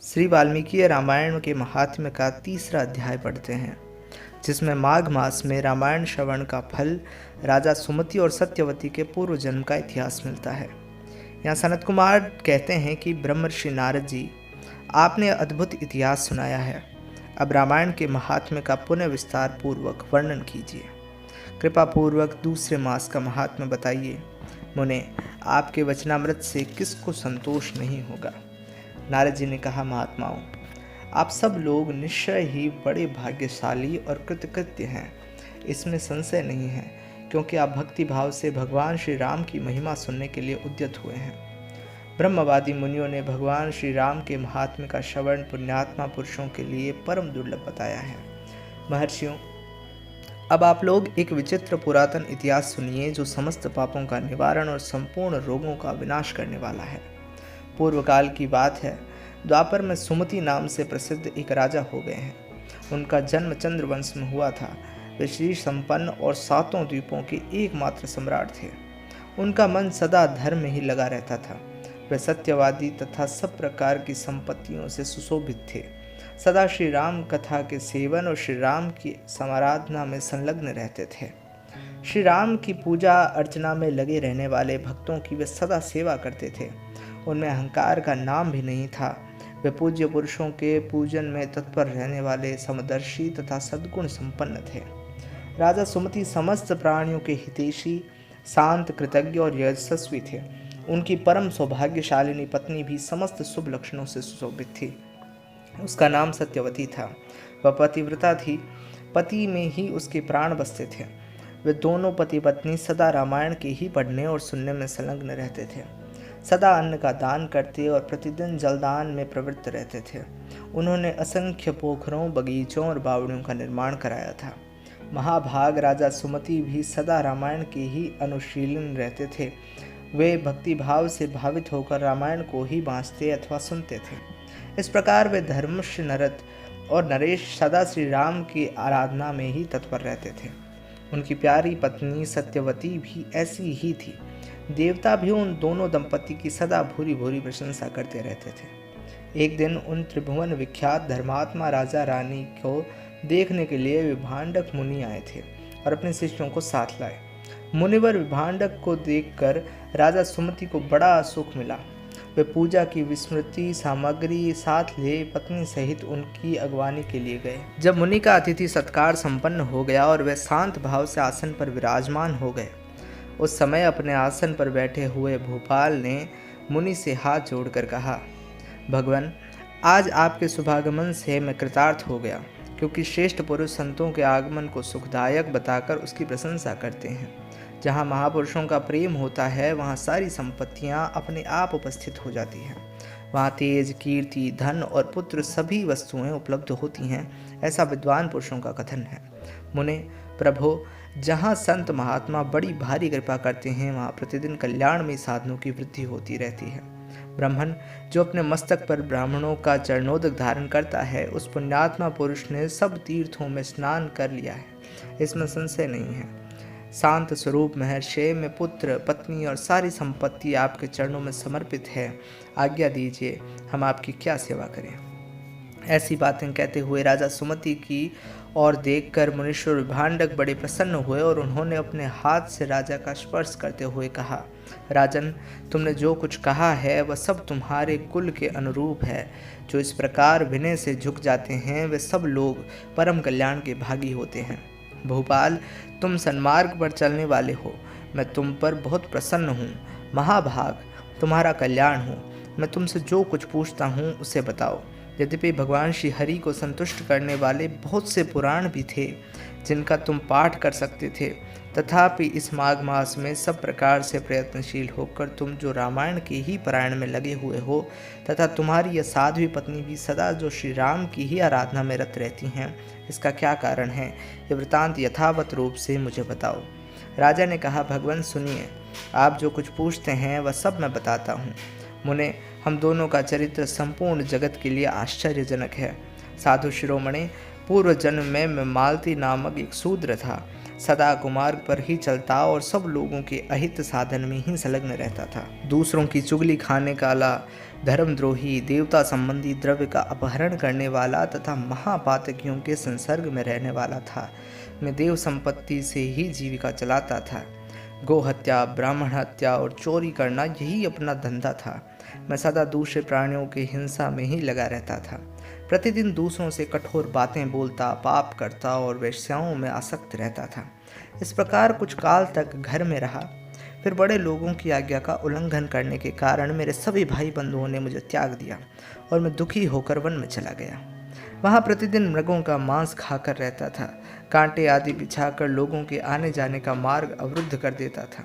श्री वाल्मीकि रामायण के महात्म्य का तीसरा अध्याय पढ़ते हैं, जिसमें माघ मास में रामायण श्रवण का फल राजा सुमति और सत्यवती के पूर्व जन्म का इतिहास मिलता है। यहाँ सनत कुमार कहते हैं कि ब्रह्मर्षि नारद जी, आपने अद्भुत इतिहास सुनाया है। अब रामायण के महात्म्य का पुनः विस्तार पूर्वक वर्णन कीजिए। कृपा पूर्वक दूसरे मास का महात्म्य बताइए। मुने, आपके वचनामृत से किसको संतोष नहीं होगा। नारद जी ने कहा, महात्माओं, आप सब लोग निश्चय ही बड़े भाग्यशाली और कृतकृत्य हैं, इसमें संशय नहीं है, क्योंकि आप भक्ति भाव से भगवान श्री राम की महिमा सुनने के लिए उद्यत हुए हैं। ब्रह्मवादी मुनियों ने भगवान श्री राम के महात्म्य का श्रवण पुण्यात्मा पुरुषों के लिए परम दुर्लभ बताया है। महर्षियों, अब आप लोग एक विचित्र पुरातन इतिहास सुनिए, जो समस्त पापों का निवारण और संपूर्ण रोगों का विनाश करने वाला है। पूर्व काल की बात है। द्वापर में सुमति नाम से प्रसिद्ध एक राजा हो गए हैं। उनका जन्म चंद्रवंश में हुआ था। वे श्री संपन्न और सातों द्वीपों के एकमात्र सम्राट थे। उनका मन सदा धर्म में ही लगा रहता था। वे सत्यवादी तथा सब प्रकार की संपत्तियों से सुशोभित थे। सदा श्री राम कथा के सेवन और श्री राम की समाराधना में संलग्न रहते थे। श्री राम की पूजा अर्चना में लगे रहने वाले भक्तों की वे सदा सेवा करते थे। उनमें अहंकार का नाम भी नहीं था। वे पूज्य पुरुषों के पूजन में तत्पर रहने वाले समदर्शी तथा सद्गुण संपन्न थे। राजा सुमति समस्त प्राणियों के हितैषी, शांत, कृतज्ञ और यशस्वी थे। उनकी परम सौभाग्यशालिनी पत्नी भी समस्त शुभ लक्षणों से सुशोभित थी। उसका नाम सत्यवती था। वह पतिव्रता थी। पति में ही उसके प्राण बसते थे। वे दोनों पति पत्नी सदा रामायण के ही पढ़ने और सुनने में संलग्न रहते थे। सदा अन्न का दान करते और प्रतिदिन जलदान में प्रवृत्त रहते थे। उन्होंने असंख्य पोखरों, बगीचों और बावड़ियों का निर्माण कराया था। महाभाग राजा सुमति भी सदा रामायण के ही अनुशीलन रहते थे। वे भक्ति भाव से भावित होकर रामायण को ही बाँचते अथवा सुनते थे। इस प्रकार वे धर्मश्री नरद और नरेश सदा श्री राम की आराधना में ही तत्पर रहते थे। उनकी प्यारी पत्नी सत्यवती भी ऐसी ही थी। देवता भी उन दोनों दंपति की सदा भूरी भूरी प्रशंसा करते रहते थे। एक दिन उन त्रिभुवन विख्यात धर्मात्मा राजा रानी को देखने के लिए विभांडक मुनि आए थे और अपने शिष्यों को साथ लाए। मुनिवर विभांडक को देखकर राजा सुमति को बड़ा सुख मिला। वे पूजा की विस्मृति सामग्री साथ ले पत्नी सहित उनकी अगवानी के लिए गए। जब मुनि का अतिथि सत्कार संपन्न हो गया और वे शांत भाव से आसन पर विराजमान हो गए, उस समय अपने आसन पर बैठे हुए भूपाल ने मुनि से हाथ जोड़कर कहा, भगवान, आज आपके शुभागमन से मैं कृतार्थ हो गया, क्योंकि श्रेष्ठ पुरुष संतों के आगमन को सुखदायक बताकर उसकी प्रशंसा करते हैं। जहाँ महापुरुषों का प्रेम होता है, वहाँ सारी संपत्तियाँ अपने आप उपस्थित हो जाती हैं। वहाँ तेज, कीर्ति, धन और पुत्र सभी वस्तुएं उपलब्ध होती हैं, ऐसा विद्वान पुरुषों का कथन है। मुने, प्रभो, जहाँ संत महात्मा बड़ी भारी कृपा करते हैं, वहाँ प्रतिदिन कल्याणमयी साधनों की वृद्धि होती रहती है। ब्राह्मण जो अपने मस्तक पर ब्राह्मणों का चरणोदक धारण करता है, उस पुण्यात्मा पुरुष ने सब तीर्थों में स्नान कर लिया है, इसमें संशय नहीं है। शांत स्वरूप महर्षि में पुत्र, पत्नी और सारी संपत्ति आपके चरणों में समर्पित है। आज्ञा दीजिए, हम आपकी क्या सेवा करें। ऐसी बातें कहते हुए राजा सुमति की और देखकर मुनीश्वर विभांडक बड़े प्रसन्न हुए और उन्होंने अपने हाथ से राजा का स्पर्श करते हुए कहा, राजन, तुमने जो कुछ कहा है वह सब तुम्हारे कुल के अनुरूप है। जो इस प्रकार विनय से झुक जाते हैं, वे सब लोग परम कल्याण के भागी होते हैं। भोपाल, तुम सन्मार्ग पर चलने वाले हो। मैं तुम पर बहुत प्रसन्न हूँ। महाभाग, तुम्हारा कल्याण हो। मैं तुमसे जो कुछ पूछता हूँ उसे बताओ। यद्यपि भगवान श्री हरि को संतुष्ट करने वाले बहुत से पुराण भी थे जिनका तुम पाठ कर सकते थे, तथापि इस माघ मास में सब प्रकार से प्रयत्नशील होकर तुम जो रामायण के ही पारायण में लगे हुए हो, तथा तुम्हारी यह साध्वी पत्नी भी सदा जो श्री राम की ही आराधना में रत रहती हैं, इसका क्या कारण है, ये वृतांत यथावत रूप से मुझे बताओ। राजा ने कहा, भगवान सुनिए, आप जो कुछ पूछते हैं वह सब मैं बताता हूँ। मुने, हम दोनों का चरित्र संपूर्ण जगत के लिए आश्चर्यजनक है। साधु शिरोमणि, पूर्व जन्म में मैं मालती नामक एक शूद्र था। सदा कुमार्ग पर ही चलता और सब लोगों के अहित साधन में ही संलग्न रहता था। दूसरों की चुगली खाने वाला, धर्मद्रोही, देवता संबंधी द्रव्य का अपहरण करने वाला तथा महापातकियों के संसर्ग में रहने वाला था। मैं देव संपत्ति से ही जीविका चलाता था। गौ हत्या, ब्राह्मण हत्या और चोरी करना यही अपना धंधा था। मैं सदा दूसरे प्राणियों की हिंसा में ही लगा रहता था। प्रतिदिन दूसरों से कठोर बातें बोलता, पाप करता और वेश्याओं में आसक्त रहता था। इस प्रकार कुछ काल तक घर में रहा। फिर बड़े लोगों की आज्ञा का उल्लंघन करने के कारण मेरे सभी भाई बंधुओं ने मुझे त्याग दिया और मैं दुखी होकर वन में चला गया। वहाँ प्रतिदिन मृगों का मांस खाकर रहता था। कांटे आदि बिछाकर लोगों के आने जाने का मार्ग अवरुद्ध कर देता था।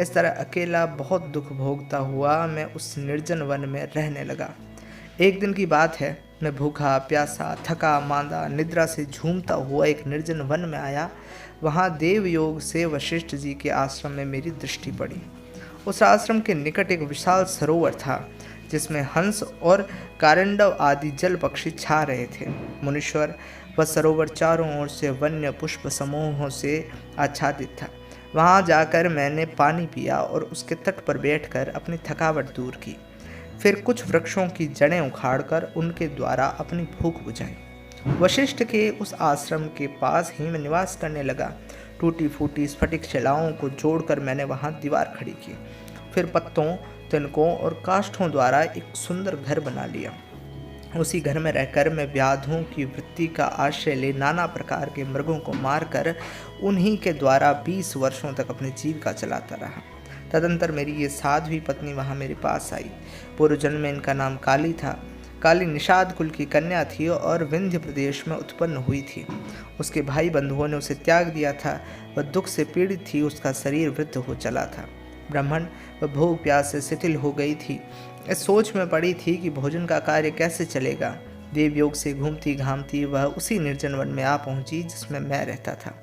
इस तरह अकेला बहुत दुख भोगता हुआ मैं उस निर्जन वन में रहने लगा। एक दिन की बात है, मैं भूखा प्यासा, थका मांदा, निद्रा से झूमता हुआ एक निर्जन वन में आया। वहाँ देवयोग से वशिष्ठ जी के आश्रम में मेरी दृष्टि पड़ी। उस आश्रम के निकट एक विशाल सरोवर था जिसमें हंस और कारंडव आदि जल पक्षी छा रहे थे। मुनीश्वर, वह सरोवर चारों ओर से वन्य पुष्प समूहों से आच्छादित था। वहाँ जाकर मैंने पानी पिया और उसके तट पर बैठकर अपनी थकावट दूर की। फिर कुछ वृक्षों की जड़ें उखाड़कर उनके द्वारा अपनी भूख बुझाई। वशिष्ठ के उस आश्रम के पास ही मैं निवास करने लगा। टूटी फूटी स्फटिक शिलाओं को जोड़कर मैंने वहाँ दीवार खड़ी की। फिर पत्तों, तिनकों और काष्ठों द्वारा एक सुंदर घर बना लिया। उसी घर में रहकर मैं व्याधों की वृत्ति का आश्रय ले नाना प्रकार के मृगों को मारकर उन्हीं के द्वारा 20 वर्षों तक अपनी जीविका चलाता रहा। तदंतर मेरी ये साध्वी पत्नी वहाँ मेरे पास आई। पूर्व जन्म में इनका नाम काली था। काली निषाद कुल की कन्या थी और विंध्य प्रदेश में उत्पन्न हुई थी। उसके भाई बंधुओं ने उसे त्याग दिया था। वह दुख से पीड़ित थी। उसका शरीर वृद्ध हो चला था। ब्राह्मण, वह भूख प्यास से शिथिल हो गई थी। इस सोच में पड़ी थी कि भोजन का कार्य कैसे चलेगा। देवयोग से घूमती घामती वह उसी निर्जन वन में आ पहुंची जिसमें मैं रहता था।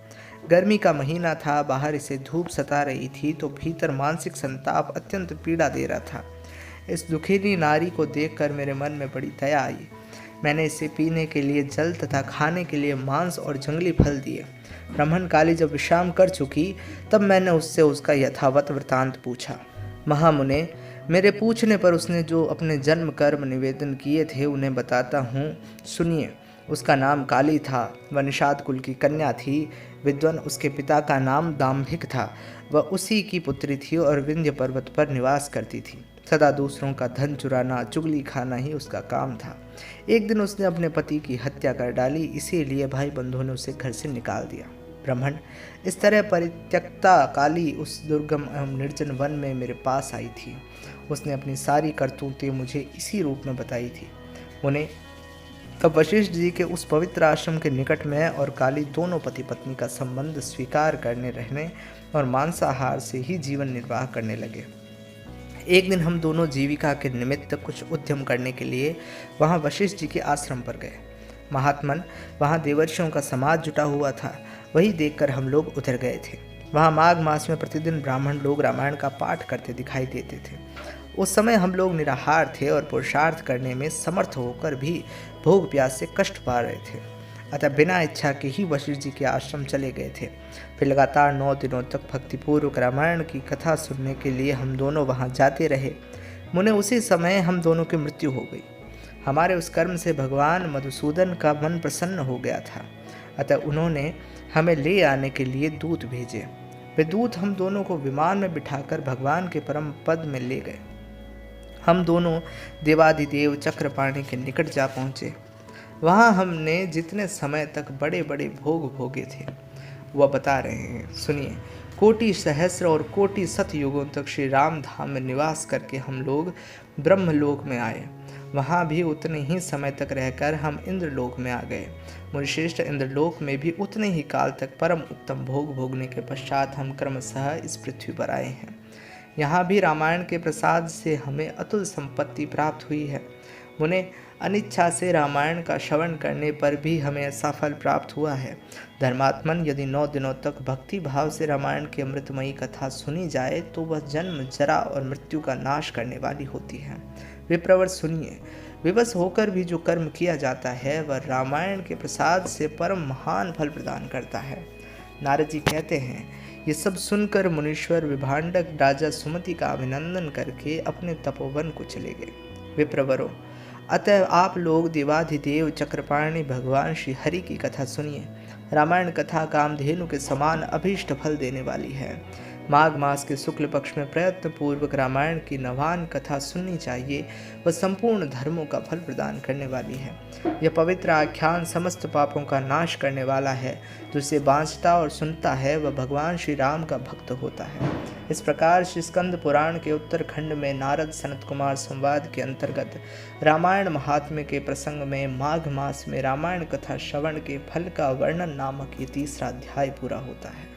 गर्मी का महीना था। बाहर इसे धूप सता रही थी तो भीतर मानसिक संताप अत्यंत पीड़ा दे रहा था। इस दुखीली नारी को देखकर मेरे मन में बड़ी दया आई। मैंने इसे पीने के लिए जल तथा खाने के लिए मांस और जंगली फल दिए। ब्राह्मण काली जब विश्राम कर चुकी तब मैंने उससे उसका यथावत वृतांत पूछा। महामुने, मेरे पूछने पर उसने जो अपने जन्म कर्म निवेदन किए थे उन्हें बताता हूँ, सुनिए। उसका नाम काली था। वह निषाद कुल की कन्या थी। विद्वान उसके पिता का नाम दाम्भिक था। वह उसी की पुत्री थी और विंध्य पर्वत पर निवास करती थी। सदा दूसरों का धन चुराना, चुगली खाना ही उसका काम था। एक दिन उसने अपने पति की हत्या कर डाली। इसीलिए भाई बंधुओं ने उसे घर से निकाल दिया। ब्राह्मण, इस तरह परित्यक्ता काली उस दुर्गम एवं निर्जन वन में मेरे पास आई थी। उसने अपनी सारी करतूतें मुझे इसी रूप में बताई थी। उन्हें तब वशिष्ठ जी के उस पवित्र आश्रम के निकट में और काली दोनों पति पत्नी का संबंध स्वीकार करने, रहने और मांसाहार से ही जीवन निर्वाह करने लगे। एक दिन हम दोनों जीविका के निमित्त कुछ उद्यम करने के लिए वहाँ वशिष्ठ जी के आश्रम पर गए। महात्मन, वहाँ देवर्षियों का समाज जुटा हुआ था। वही देखकर हम लोग उधर गए थे। वहाँ माघ मास में प्रतिदिन ब्राह्मण लोग रामायण का पाठ करते दिखाई देते थे। उस समय हम लोग निराहार थे और पुरुषार्थ करने में समर्थ होकर भी भोग प्यास से कष्ट पा रहे थे। अतः बिना इच्छा के ही वशिष्ठ जी के आश्रम चले गए थे। फिर लगातार 9 दिनों तक भक्तिपूर्वक रामायण की कथा सुनने के लिए हम दोनों वहाँ जाते रहे। मुने, उसी समय हम दोनों की मृत्यु हो गई। हमारे उस कर्म से भगवान मधुसूदन का मन प्रसन्न हो गया था। अतः उन्होंने हमें ले आने के लिए दूत भेजे। वे दूत हम दोनों को विमान में बिठाकर भगवान के परम पद में ले गए। हम दोनों देवादिदेव चक्रपाणि के निकट जा पहुँचे। वहाँ हमने जितने समय तक बड़े बड़े भोग भोगे थे वह बता रहे हैं, सुनिए। कोटि सहस्र और कोटि सत युगों तक श्री राम धाम में निवास करके हम लोग ब्रह्मलोक में आए। वहाँ भी उतने ही समय तक रहकर हम इंद्रलोक में आ गए। मुनिश्रेष्ठ, इंद्रलोक में भी उतने ही काल तक परम उत्तम भोग भोगने के पश्चात हम क्रमशः इस पृथ्वी पर आए हैं। यहाँ भी रामायण के प्रसाद से हमें अतुल संपत्ति प्राप्त हुई है। मुने, अनिच्छा से रामायण का श्रवण करने पर भी हमें ऐसा फल प्राप्त हुआ है। धर्मात्मन, यदि 9 दिनों तक भक्ति भाव से रामायण की अमृतमयी कथा सुनी जाए तो वह जन्म, जरा और मृत्यु का नाश करने वाली होती है। विप्रवर, सुनिए। विवश होकर भी जो कर्म किया जाता है वह रामायण के प्रसाद से परम महान फल प्रदान करता है। नारद जी कहते हैं, ये सब सुनकर मुनीश्वर विभांडक राजा सुमति का अभिनंदन करके अपने तपोवन को चले गए। विप्रवरों, अतः आप लोग देवाधिदेव चक्रपाणि भगवान श्री हरि की कथा सुनिए। रामायण कथा कामधेनु के समान अभीष्ट फल देने वाली है। माघ मास के शुक्ल पक्ष में प्रयत्न पूर्वक रामायण की नवान कथा सुननी चाहिए। वह संपूर्ण धर्मों का फल प्रदान करने वाली है। यह पवित्र आख्यान समस्त पापों का नाश करने वाला है। जो इसे बाँचता और सुनता है वह भगवान श्री राम का भक्त होता है। इस प्रकार श्री स्कंद पुराण के उत्तरखंड में नारद सनत कुमार संवाद के अंतर्गत रामायण महात्म्य के प्रसंग में माघ मास में रामायण कथा श्रवण के फल का वर्णन नामक ये तीसरा अध्याय पूरा होता है।